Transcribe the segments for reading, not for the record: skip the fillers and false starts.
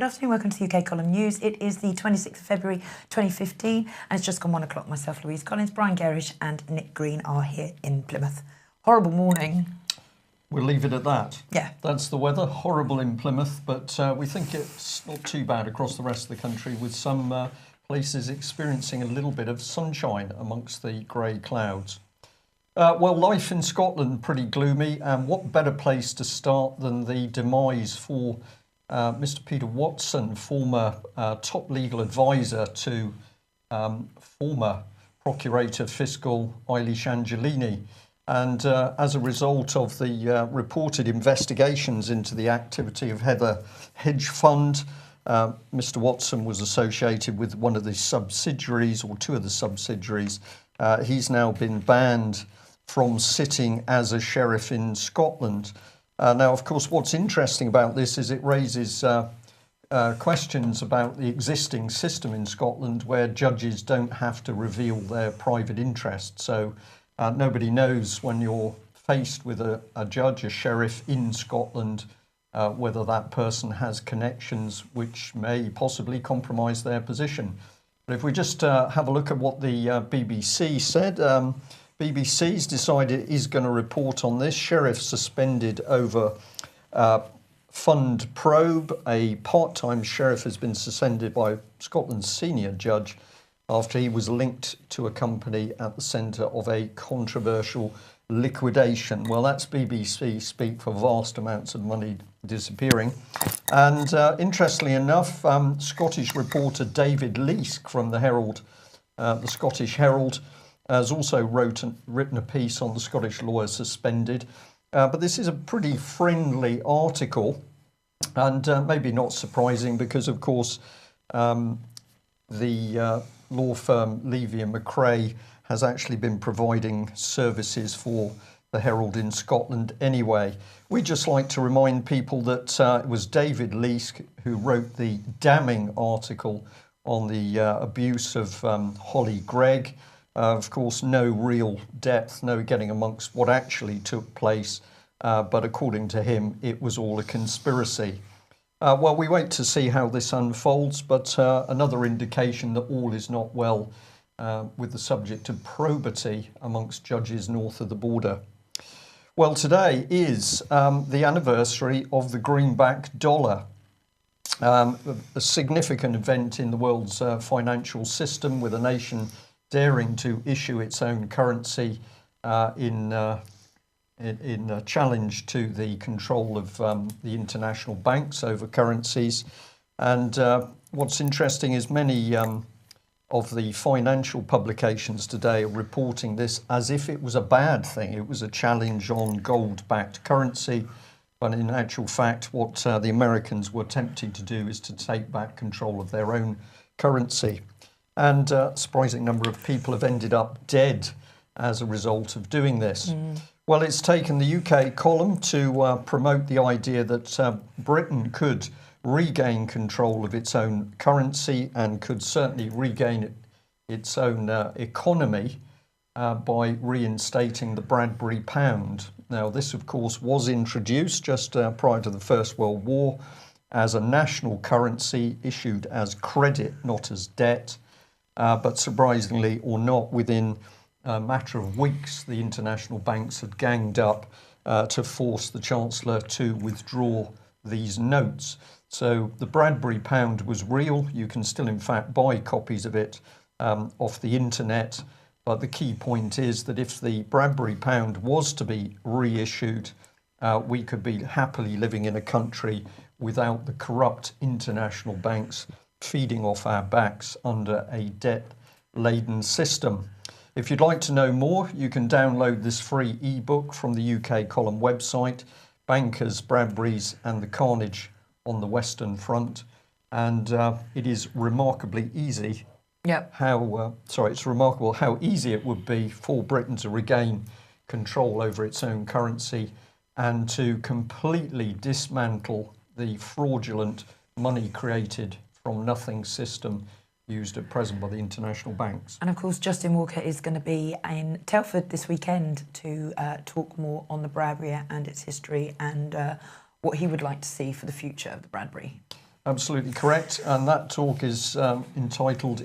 afternoon, welcome to the UK Column News. It is the 26th of February 2015 and it's just gone 1 o'clock. Myself, Louise Collins, Brian Gerrish and Nick Green are here in Plymouth. Horrible morning. We'll leave it at that. Yeah. That's the weather, horrible in Plymouth, but we think it's not too bad across the rest of the country, with some places experiencing a little bit of sunshine amongst the grey clouds. Well, life in Scotland pretty gloomy, and what better place to start than the demise for Mr. Peter Watson, former top legal advisor to former Procurator Fiscal Eilish Angelini. And as a result of the reported investigations into the activity of Heather Hedge Fund, Mr. Watson was associated with one of the subsidiaries, or two of the subsidiaries. He's now been banned from sitting as a sheriff in Scotland. Now, of course, what's interesting about this is it raises questions about the existing system in Scotland, where judges don't have to reveal their private interests. So nobody knows, when you're faced with a judge, a sheriff in Scotland, whether that person has connections which may possibly compromise their position. But if we just have a look at what the BBC said, BBC's decided it is going to report on this. Sheriff suspended over fund probe. A part-time sheriff has been suspended by Scotland's senior judge after he was linked to a company at the centre of a controversial liquidation. Well, that's BBC speak for vast amounts of money disappearing. And interestingly enough, Scottish reporter David Leask from the Herald, the Scottish Herald, has also written a piece on the Scottish lawyer suspended. But this is a pretty friendly article, and maybe not surprising, because, of course, the law firm Levy and McRae has actually been providing services for the Herald in Scotland anyway. We'd just like to remind people that it was David Leask who wrote the damning article on the abuse of Holly Gregg. Of course, no real depth, no getting amongst what actually took place, but according to him, it was all a conspiracy. Well, we wait to see how this unfolds, but another indication that all is not well with the subject of probity amongst judges north of the border. Well, today is the anniversary of the greenback dollar, a significant event in the world's financial system, with a nation daring to issue its own currency in a challenge to the control of the international banks over currencies. And what's interesting is many of the financial publications today are reporting this as if it was a bad thing. It was a challenge on gold-backed currency. But in actual fact, what the Americans were attempting to do is to take back control of their own currency. And a surprising number of people have ended up dead as a result of doing this. Well, it's taken the UK column to promote the idea that Britain could regain control of its own currency and could certainly regain its own economy by reinstating the Bradbury pound. Now, this, of course, was introduced just prior to the First World War as a national currency issued as credit, not as debt. But surprisingly or not, within a matter of weeks, the international banks had ganged up to force the Chancellor to withdraw these notes. So the Bradbury pound was real. You can still, in fact, buy copies of it off the internet. But the key point is that if the Bradbury pound was to be reissued, we could be happily living in a country without the corrupt international banks feeding off our backs under a debt-laden system. If you'd like to know more, you can download this free ebook from the UK Column website, Bankers, Bradburys and the Carnage on the Western Front. And it is remarkably easy it's remarkable how easy it would be for Britain to regain control over its own currency and to completely dismantle the fraudulent money created from nothing system used at present by the international banks. And of course, Justin Walker is going to be in Telford this weekend to talk more on the Bradbury and its history and what he would like to see for the future of the Bradbury. Absolutely correct. And that talk is entitled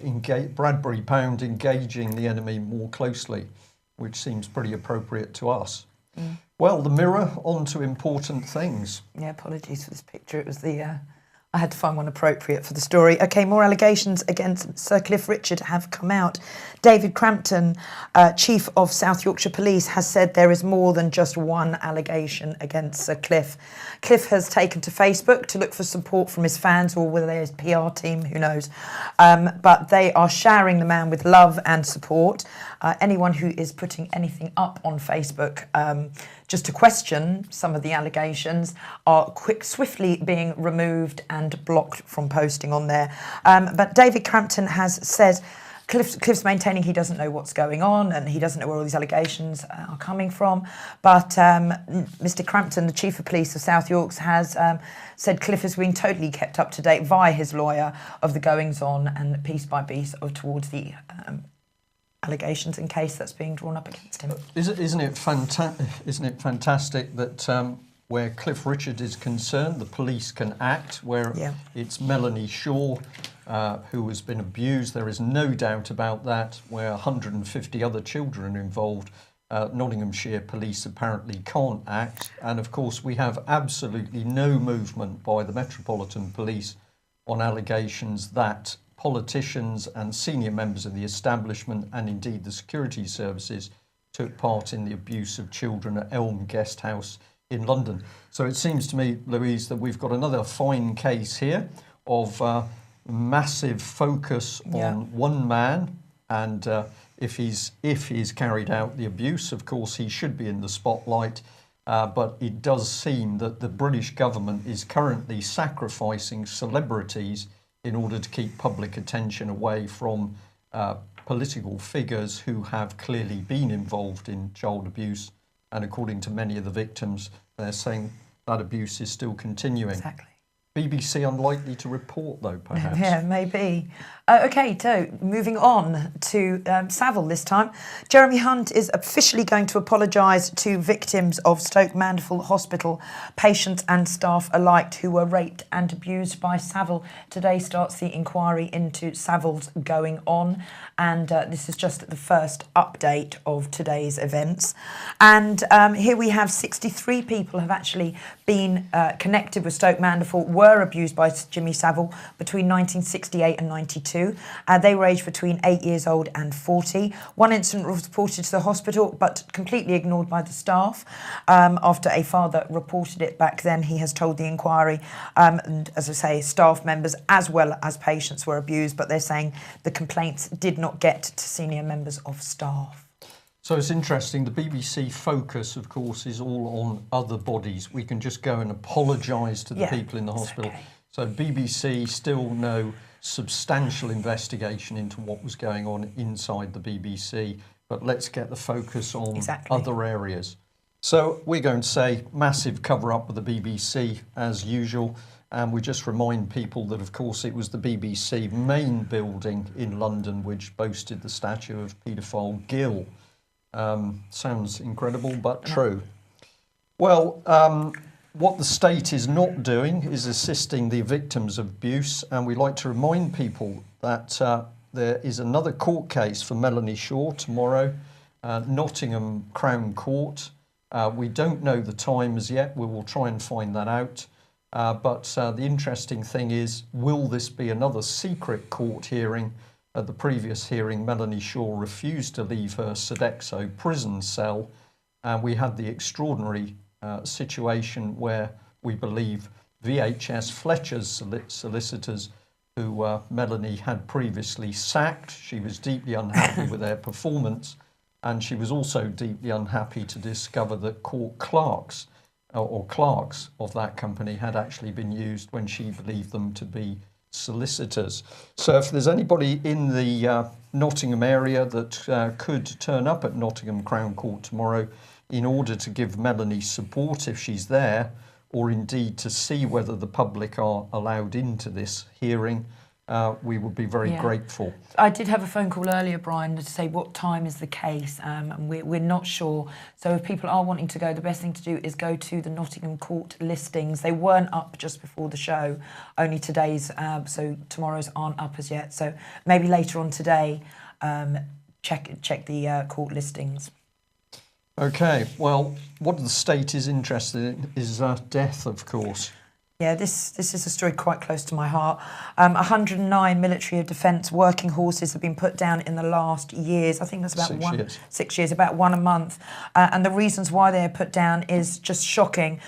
Bradbury Pound Engaging the Enemy More Closely, which seems pretty appropriate to us. Well, the Mirror, on to important things. Yeah, apologies for this picture. It was the... I had to find one appropriate for the story. OK, more allegations against Sir Cliff Richard have come out. David Crampton, Chief of South Yorkshire Police, has said there is more than just one allegation against Sir Cliff. Cliff has taken to Facebook to look for support from his fans, or whether his PR team, who knows. But they are showering the man with love and support. Anyone who is putting anything up on Facebook just to question some of the allegations are swiftly being removed and blocked from posting on there. But David Crampton has said Cliff's maintaining he doesn't know what's going on and he doesn't know where all these allegations are coming from. But Mr. Crampton, the Chief of Police of South Yorks, has said Cliff is being totally kept up to date via his lawyer of the goings on and piece by piece towards the allegations and case that's being drawn up against him. Isn't it fantastic that where Cliff Richard is concerned, the police can act, where it's Melanie Shaw who has been abused, there is no doubt about that, where 150 other children are involved, Nottinghamshire police apparently can't act. And of course we have absolutely no movement by the Metropolitan Police on allegations that politicians and senior members of the establishment and indeed the security services took part in the abuse of children at Elm Guest House in London. So it seems to me, Louise, that we've got another fine case here of massive focus on one man, and if he's carried out the abuse, of course he should be in the spotlight. But it does seem that the British government is currently sacrificing celebrities in order to keep public attention away from political figures who have clearly been involved in child abuse. And according to many of the victims, they're saying that abuse is still continuing. Exactly. BBC unlikely to report, though, perhaps. Yeah, maybe. OK, so moving on to Savile this time. Jeremy Hunt is officially going to apologise to victims of Stoke Mandeville Hospital, patients and staff alike who were raped and abused by Savile. Today starts the inquiry into Savile's going on, and this is just the first update of today's events. And here we have 63 people have actually been connected with Stoke Mandeville, were abused by Jimmy Savile between 1968 and 92. They were aged between 8 years old and 40. One incident was reported to the hospital, but completely ignored by the staff. After a father reported it back then, he has told the inquiry. And as I say, staff members as well as patients were abused, but they're saying the complaints did not get to senior members of staff. So it's interesting, the BBC focus, of course, is all on other bodies. We can just go and apologise to the people in the hospital. Okay. So BBC still no substantial investigation into what was going on inside the BBC, but let's get the focus on other areas. So we're going to say massive cover-up with the BBC as usual, and we just remind people that, of course, it was the BBC main building in London which boasted the statue of paedophile Gill. Sounds incredible, but true. Well, what the state is not doing is assisting the victims of abuse, and we like to remind people that there is another court case for Melanie Shaw tomorrow, Nottingham Crown Court. We don't know the time as yet. We will try and find that out. But the interesting thing is, will this be another secret court hearing? At the previous hearing, Melanie Shaw refused to leave her Sodexo prison cell, and we had the extraordinary situation where we believe VHS Fletcher's solicitors, who Melanie had previously sacked. She was deeply unhappy with their performance, and she was also deeply unhappy to discover that court clerks or clerks of that company had actually been used when she believed them to be solicitors. So if there's anybody in the Nottingham area that could turn up at Nottingham Crown Court tomorrow in order to give Melanie support if she's there, or indeed to see whether the public are allowed into this hearing, we would be very grateful. I did have a phone call earlier, Brian, to say what time is the case, and we're not sure. So if people are wanting to go, the best thing to do is go to the Nottingham Court listings. They weren't up just before the show, only today's, so tomorrow's aren't up as yet. So maybe later on today, check the court listings. Okay, well, what the state is interested in is death, of course. Yeah, this is a story quite close to my heart. 109 military of defence working horses have been put down in the last years. I think that's about 6 years, about one a month. And the reasons why they're put down is just shocking.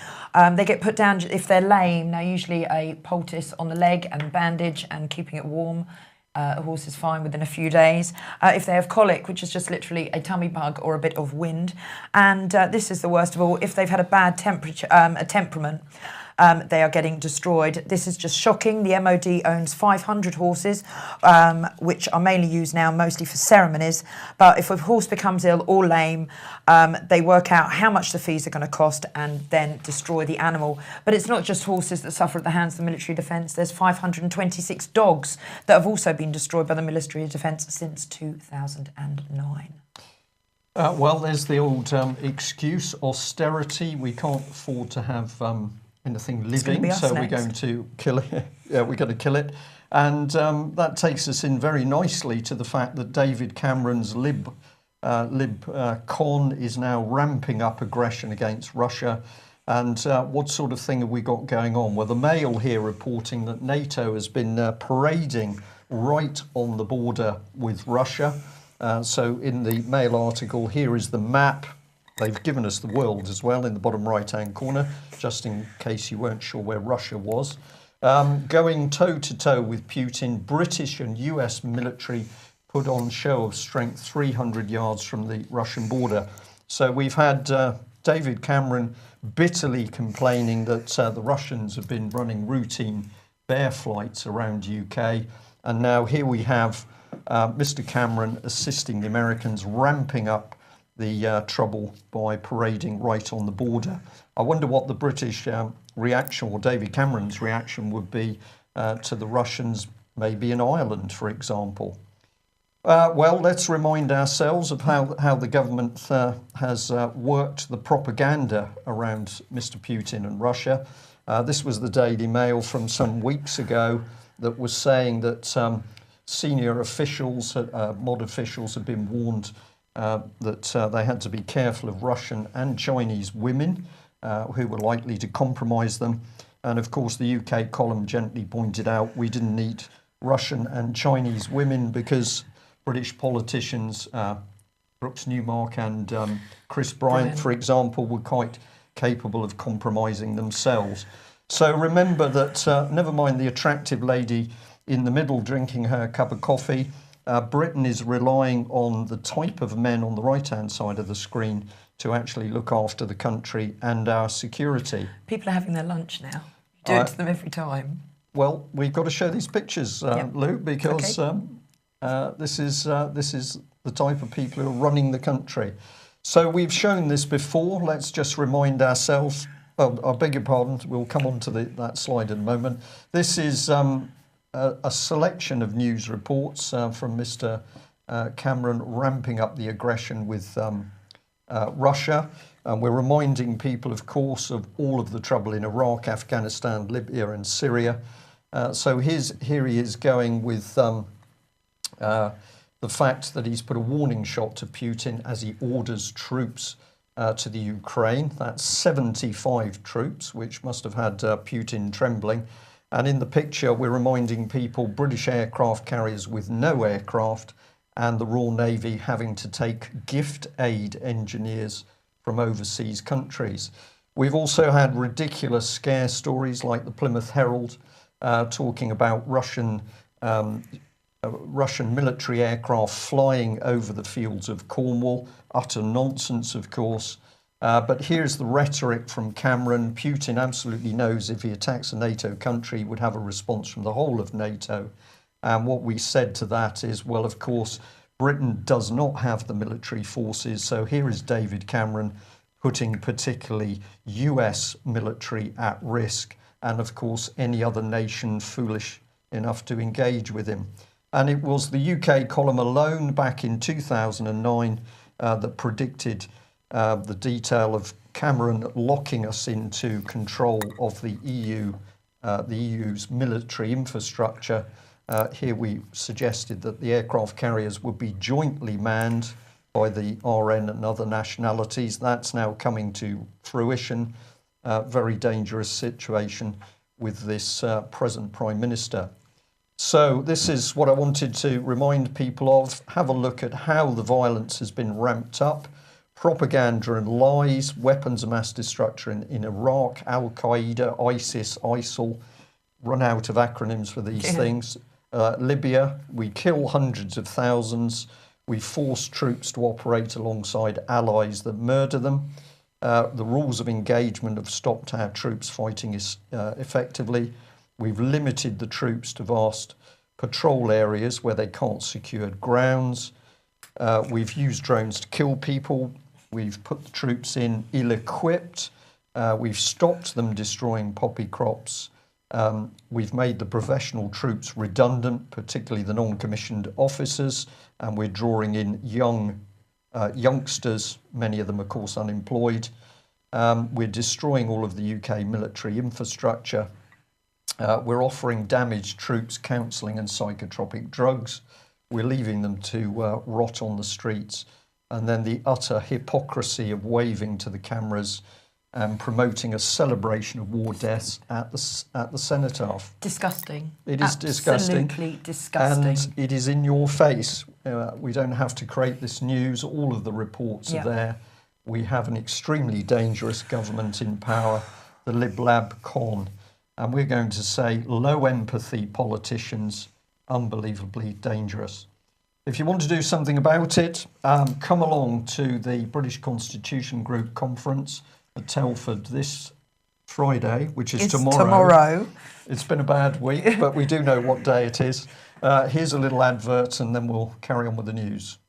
They get put down if they're lame. Now, usually a poultice on the leg and bandage and keeping it warm. A horse is fine within a few days. If they have colic, which is just literally a tummy bug or a bit of wind. And this is the worst of all, if they've had a bad temperament, they are getting destroyed. This is just shocking. The MOD owns 500 horses, which are mainly used now mostly for ceremonies. But if a horse becomes ill or lame, they work out how much the fees are going to cost and then destroy the animal. But it's not just horses that suffer at the hands of the military defence. There's 526 dogs that have also been destroyed by the military defence since 2009. Well, there's the old excuse, austerity. We can't afford to have anything living, so we're going to kill it. Yeah, we're going to kill it. And that takes us in very nicely to the fact that David Cameron's Lib Con is now ramping up aggression against Russia. And what sort of thing have we got going on? Well, the Mail here reporting that NATO has been parading right on the border with Russia. So in the Mail article, here is the map. They've given us the world as well in the bottom right-hand corner, just in case you weren't sure where Russia was. Going toe-to-toe with Putin, British and US military put on show of strength 300 yards from the Russian border. So we've had David Cameron bitterly complaining that the Russians have been running routine bear flights around UK. And now here we have Mr. Cameron assisting the Americans ramping up the trouble by parading right on the border. I wonder what the British reaction, or David Cameron's reaction, would be to the Russians, maybe in Ireland, for example. Well, let's remind ourselves of how the government has worked the propaganda around Mr. Putin and Russia. This was the Daily Mail from some weeks ago that was saying that senior officials, MOD officials, had been warned that they had to be careful of Russian and Chinese women who were likely to compromise them. And of course, the UK column gently pointed out we didn't need Russian and Chinese women because British politicians, Brooks Newmark and Chris Bryant, for example, were quite capable of compromising themselves. So remember that, never mind the attractive lady in the middle drinking her cup of coffee, Britain is relying on the type of men on the right-hand side of the screen to actually look after the country and our security. People are having their lunch now. You do it to them every time. Well, we've got to show these pictures, Lou, because this is the type of people who are running the country. So we've shown this before. Let's just remind ourselves. Oh, I beg your pardon. We'll come on to that slide in a moment. This is a selection of news reports from Mr. Cameron ramping up the aggression with Russia. We're reminding people, of course, of all of the trouble in Iraq, Afghanistan, Libya and Syria. So here he is going with the fact that he's put a warning shot to Putin as he orders troops to the Ukraine. That's 75 troops, which must have had Putin trembling. And in the picture, we're reminding people British aircraft carriers with no aircraft and the Royal Navy having to take gift aid engineers from overseas countries. We've also had ridiculous scare stories like the Plymouth Herald talking about Russian military aircraft flying over the fields of Cornwall. Utter nonsense, of course. But here's the rhetoric from Cameron. Putin absolutely knows if he attacks a NATO country, he would have a response from the whole of NATO. And what we said to that is, well, of course, Britain does not have the military forces. So here is David Cameron putting particularly US military at risk. And of course, any other nation foolish enough to engage with him. And it was the UK column alone back in 2009 that predicted the detail of Cameron locking us into control of the EU's military infrastructure. Here we suggested that the aircraft carriers would be jointly manned by the RN and other nationalities. That's now coming to fruition. Very dangerous situation with this present Prime Minister. So this is what I wanted to remind people of. Have a look at how the violence has been ramped up. Propaganda and lies, weapons of mass destruction in Iraq, Al-Qaeda, ISIS, ISIL, run out of acronyms for these things. Libya, we kill hundreds of thousands. We force troops to operate alongside allies that murder them. The rules of engagement have stopped our troops fighting effectively. We've limited the troops to vast patrol areas where they can't secure grounds. We've used drones to kill people. We've put the troops in ill-equipped. We've stopped them destroying poppy crops. We've made the professional troops redundant, particularly the non-commissioned officers, and we're drawing in youngsters, many of them, of course, unemployed. We're destroying all of the UK military infrastructure. We're offering damaged troops counselling and psychotropic drugs. We're leaving them to rot on the streets. And then the utter hypocrisy of waving to the cameras and promoting a celebration of war deaths at the cenotaph. Disgusting. It is disgusting. Absolutely disgusting. And it is in your face. We don't have to create this news. All of the reports are there. We have an extremely dangerous government in power, the Lib Lab Con. And we're going to say low empathy politicians, unbelievably dangerous. If you want to do something about it, come along to the British Constitution Group conference at Telford this Friday, which is tomorrow. It's been a bad week, but we do know what day it is. Here's a little advert and then we'll carry on with the news.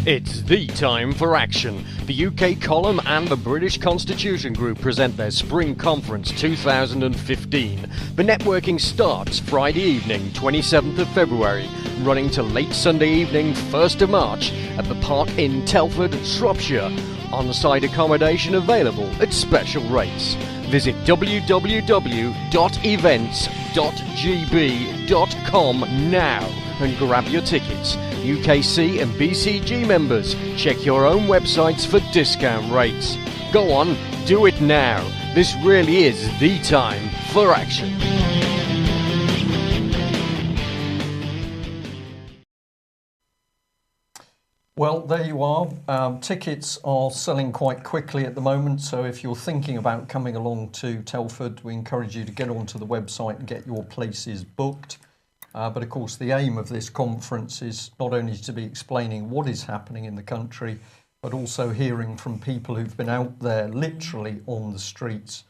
It's the time for action. The UK Column and the British Constitution Group present their Spring Conference 2015. The networking starts Friday evening, 27th of February, running to late Sunday evening, 1st of March, at the Park Inn, Telford, Shropshire. On-site accommodation available at special rates. Visit www.events.gb.com now and grab your tickets. UKC and BCG members, check your own websites for discount rates. Go on, do it now. This really is the time for action. Well, there you are. Tickets are selling quite quickly at the moment, so if you're thinking about coming along to Telford, we encourage you to get onto the website and get your places booked. But of course, the aim of this conference is not only to be explaining what is happening in the country, but also hearing from people who've been out there literally on the streets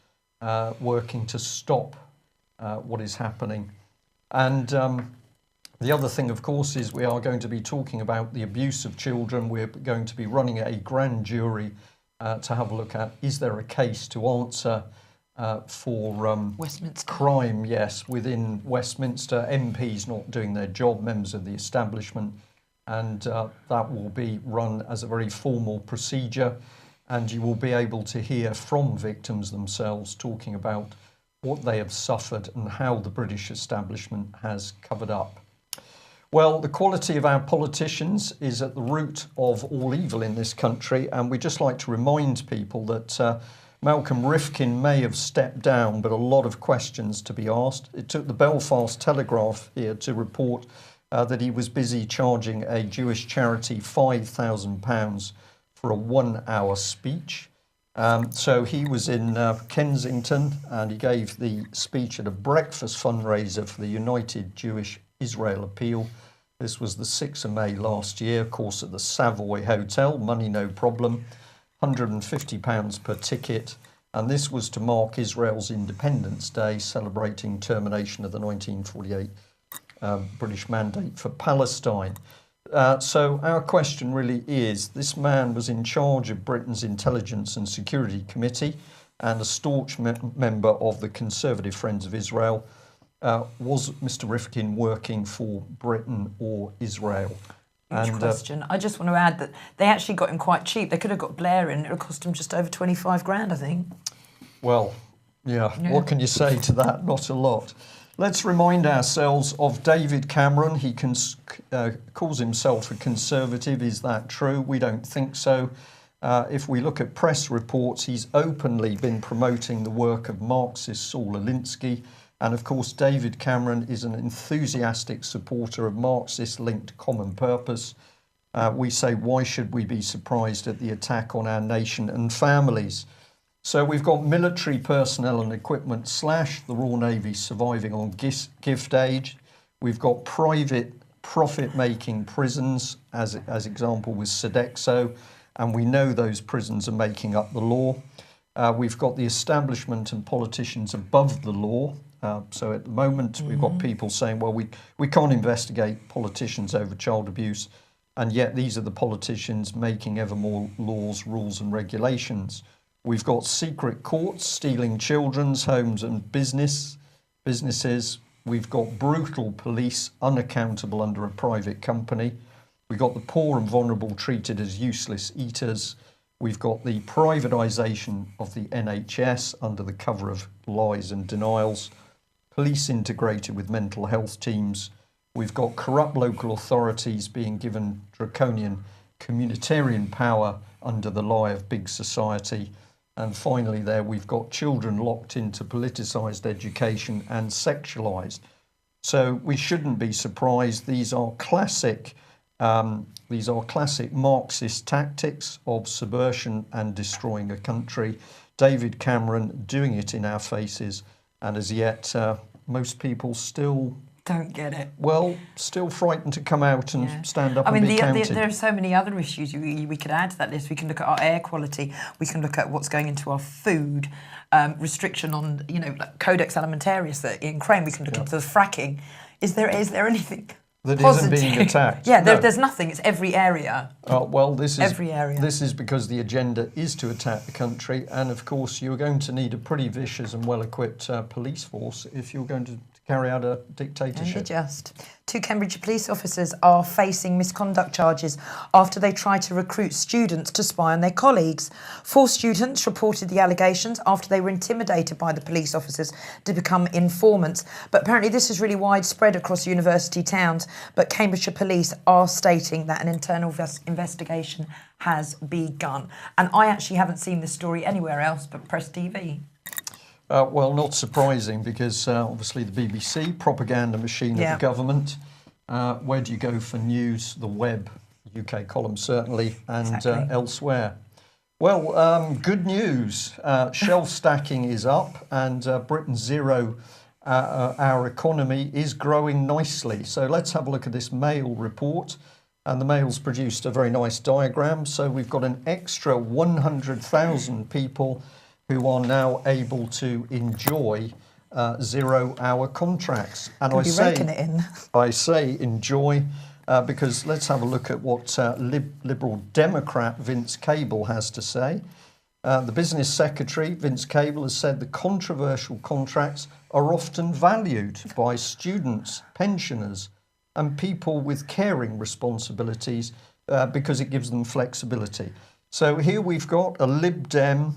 working to stop what is happening. And the other thing, of course, is we are going to be talking about the abuse of children. We're going to be running a grand jury to have a look at, is there a case to answer for Westminster crime, yes, within Westminster, MPs not doing their job, members of the establishment, and that will be run as a very formal procedure, and you will be able to hear from victims themselves talking about what they have suffered and how the British establishment has covered up. Well, the quality of our politicians is at the root of all evil in this country, and we just like to remind people that Malcolm Rifkin may have stepped down, but a lot of questions to be asked. It took the Belfast Telegraph here to report that he was busy charging a Jewish charity £5,000 for a 1-hour speech. So he was in Kensington and he gave the speech at a breakfast fundraiser for the United Jewish Israel Appeal. This was the 6th of May last year, of course, at the Savoy Hotel, money no problem, £150 per ticket. And this was to mark Israel's Independence Day, celebrating termination of the 1948 British mandate for Palestine. So our question really is, this man was in charge of Britain's Intelligence and Security Committee and a staunch member of the Conservative Friends of Israel. was Mr. Rifkin working for Britain or Israel? Huge question. I just want to add that they actually got him quite cheap. They could have got Blair in. It would cost him just over 25 grand, I think. Well, yeah, what can you say to that? Not a lot. Let's remind ourselves of David Cameron. He calls himself a Conservative. Is that true? We don't think so. If we look at press reports, he's openly been promoting the work of Marxist Saul Alinsky. And of course, David Cameron is an enthusiastic supporter of Marxist-linked common purpose. We say, why should we be surprised at the attack on our nation and families? So we've got military personnel and equipment slashed, the Royal Navy surviving on gift aid. We've got private profit-making prisons, as example with Sodexo, and we know those prisons are making up the law. We've got the establishment and politicians above the law. So at the moment, we've got people saying, well, we can't investigate politicians over child abuse, and yet these are the politicians making ever more laws, rules and regulations. We've got secret courts stealing children's homes and businesses. We've got brutal police unaccountable under a private company. We've got the poor and vulnerable treated as useless eaters. We've got the privatisation of the NHS under the cover of lies and denials. Police integrated with mental health teams. We've got corrupt local authorities being given draconian communitarian power under the lie of big society. And finally there, we've got children locked into politicised education and sexualised. So we shouldn't be surprised. These are classic Marxist tactics of subversion and destroying a country. David Cameron doing it in our faces, and as yet most people still don't get it. Well, still frightened to come out and stand up and be counted. There are so many other issues we could add to that list. We can look at our air quality. We can look at what's going into our food. Restriction on, like Codex Alimentarius in Crane. We can look into the fracking. Is there anything that positive? Isn't being attacked? Yeah, there's nothing. It's every area. Well, this is every area. This is because the agenda is to attack the country, and of course you're going to need a pretty vicious and well-equipped police force if you're going to carry out a dictatorship. Two Cambridge police officers are facing misconduct charges after they tried to recruit students to spy on their colleagues. 4 students reported the allegations after they were intimidated by the police officers to become informants. But apparently this is really widespread across university towns. But Cambridgeshire Police are stating that an internal investigation has begun. And I actually haven't seen this story anywhere else but Press TV. Well, not surprising, because obviously the BBC, propaganda machine of the government. Where do you go for news? The web, UK column certainly, and elsewhere. Well, good news. Shelf stacking is up, and Britain's zero-hour economy is growing nicely. So let's have a look at this Mail report. And the Mail's produced a very nice diagram. So we've got an extra 100,000 people who are now able to enjoy zero-hour contracts. And I say enjoy because let's have a look at what Liberal Democrat Vince Cable has to say. The Business Secretary, Vince Cable, has said the controversial contracts are often valued by students, pensioners and people with caring responsibilities because it gives them flexibility. So here we've got a Lib Dem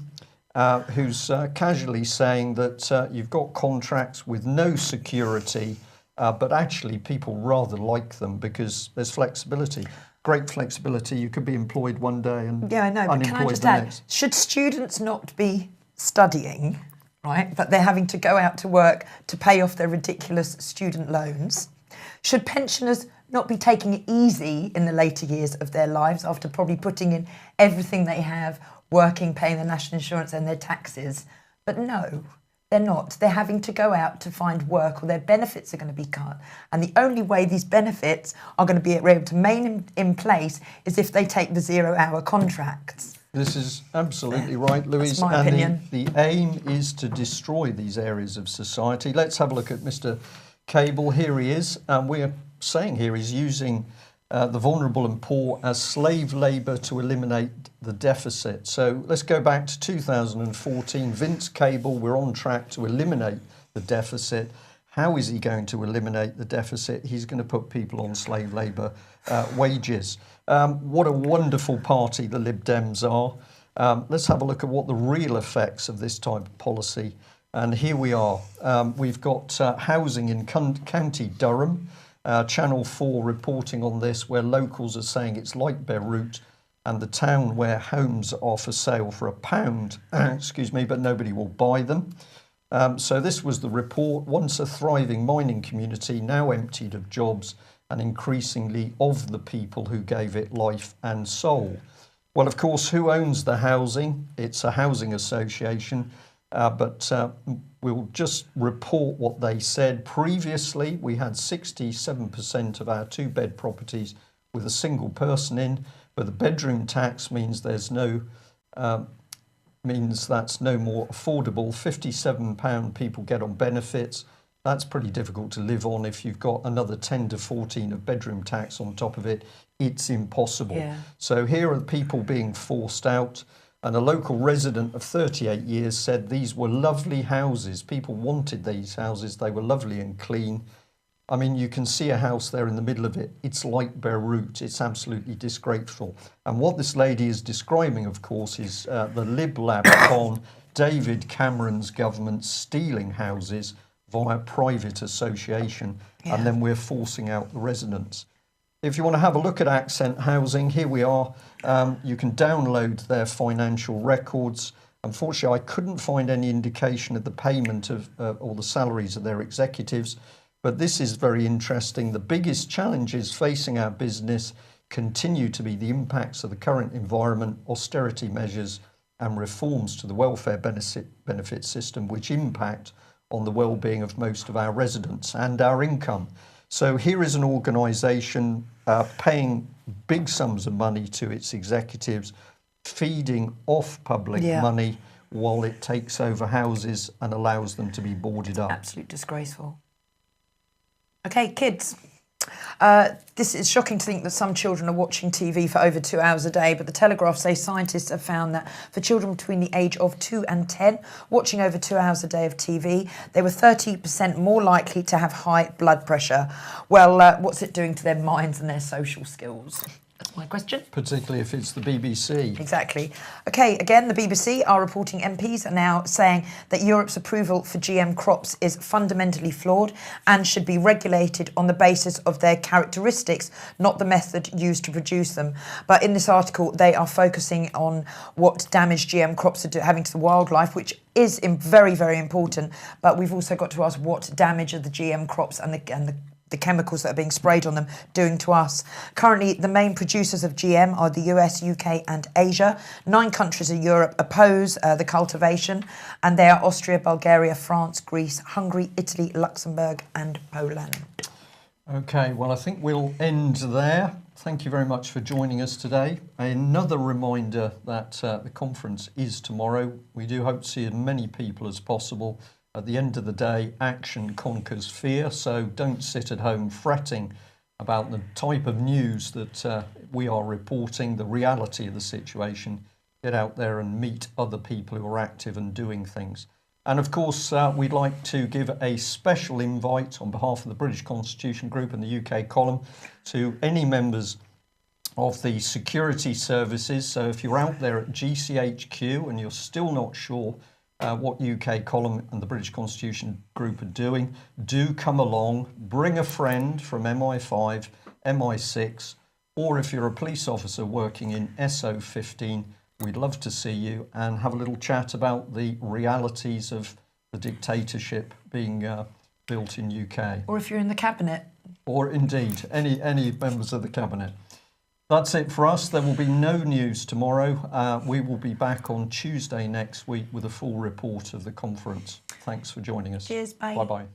who's casually saying that you've got contracts with no security, but actually people rather like them because there's flexibility. Great flexibility. You could be employed one day and but can I just add, should students not be studying, right, but they're having to go out to work to pay off their ridiculous student loans? Should pensioners not be taking it easy in the later years of their lives after probably putting in everything they have, working, paying their national insurance and their taxes? But no, they're not. They're having to go out to find work, or their benefits are going to be cut. And the only way these benefits are going to be able to remain in place is if they take the zero-hour contracts. This is absolutely right, Louise. That's my opinion. The aim is to destroy these areas of society. Let's have a look at Mr. Cable. Here he is. We're saying here he's using the vulnerable and poor as slave labour to eliminate the deficit. So let's go back to 2014. Vince Cable, we're on track to eliminate the deficit. How is he going to eliminate the deficit? He's going to put people on slave labour wages. What a wonderful party the Lib Dems are. Let's have a look at what the real effects of this type of policy. And here we are. We've got housing in County Durham. Channel 4 reporting on this, where locals are saying it's like Beirut and the town where homes are for sale for £1, excuse me, but nobody will buy them. So this was the report. Once a thriving mining community, now emptied of jobs and increasingly of the people who gave it life and soul. Well, of course, who owns the housing? It's a housing association, but we'll just report what they said. Previously, we had 67% of our two-bed properties with a single person in, but the bedroom tax means there's no means that's no more affordable. £57 people get on benefits. That's pretty difficult to live on. If you've got another 10 to 14 of bedroom tax on top of it, it's impossible. Yeah. So here are people being forced out. And a local resident of 38 years said these were lovely houses. People wanted these houses. They were lovely and clean. I mean, you can see a house there in the middle of it. It's like Beirut. It's absolutely disgraceful. And what this lady is describing, of course, is the Lib Lab on David Cameron's government stealing houses via private association, and then we're forcing out the residents. If you want to have a look at Accent Housing, here we are. You can download their financial records. Unfortunately, I couldn't find any indication of the payment of or the salaries of their executives. But this is very interesting. The biggest challenges facing our business continue to be the impacts of the current environment, austerity measures and reforms to the welfare benefit system, which impact on the well-being of most of our residents and our income. So here is an organisation paying big sums of money to its executives, feeding off public money while it takes over houses and allows them to be boarded up. Absolutely disgraceful. Okay, kids. This is shocking to think that some children are watching TV for over 2 hours a day, but the Telegraph say scientists have found that for children between the age of 2 and 10 watching over 2 hours a day of TV, they were 30% more likely to have high blood pressure. Well, what's it doing to their minds and their social skills? That's my question. Particularly if it's the BBC. Exactly. Okay, again, the BBC are reporting MPs are now saying that Europe's approval for GM crops is fundamentally flawed and should be regulated on the basis of their characteristics, not the method used to produce them. But in this article, they are focusing on what damage GM crops are having to the wildlife, which is very, very important. But we've also got to ask what damage are the GM crops and the chemicals that are being sprayed on them doing to us. Currently, the main producers of GM are the US, UK and Asia. 9 countries in Europe oppose the cultivation, and they are Austria, Bulgaria, France, Greece, Hungary, Italy, Luxembourg and Poland. Okay, well, I think we'll end there. Thank you very much for joining us today. Another reminder that the conference is tomorrow. We do hope to see as many people as possible. At the end of the day, action conquers fear, so don't sit at home fretting about the type of news that we are reporting, the reality of the situation. Get out there and meet other people who are active and doing things. And of course, we'd like to give a special invite on behalf of the British Constitution Group and the UK Column to any members of the security services. So if you're out there at GCHQ and you're still not sure what UK Column and the British Constitution Group are doing, do come along, bring a friend from MI5, MI6, or if you're a police officer working in SO15, we'd love to see you and have a little chat about the realities of the dictatorship being built in UK. Or if you're in the cabinet. Or indeed, any members of the cabinet. That's it for us. There will be no news tomorrow. We will be back on Tuesday next week with a full report of the conference. Thanks for joining us. Cheers, bye. Bye-bye.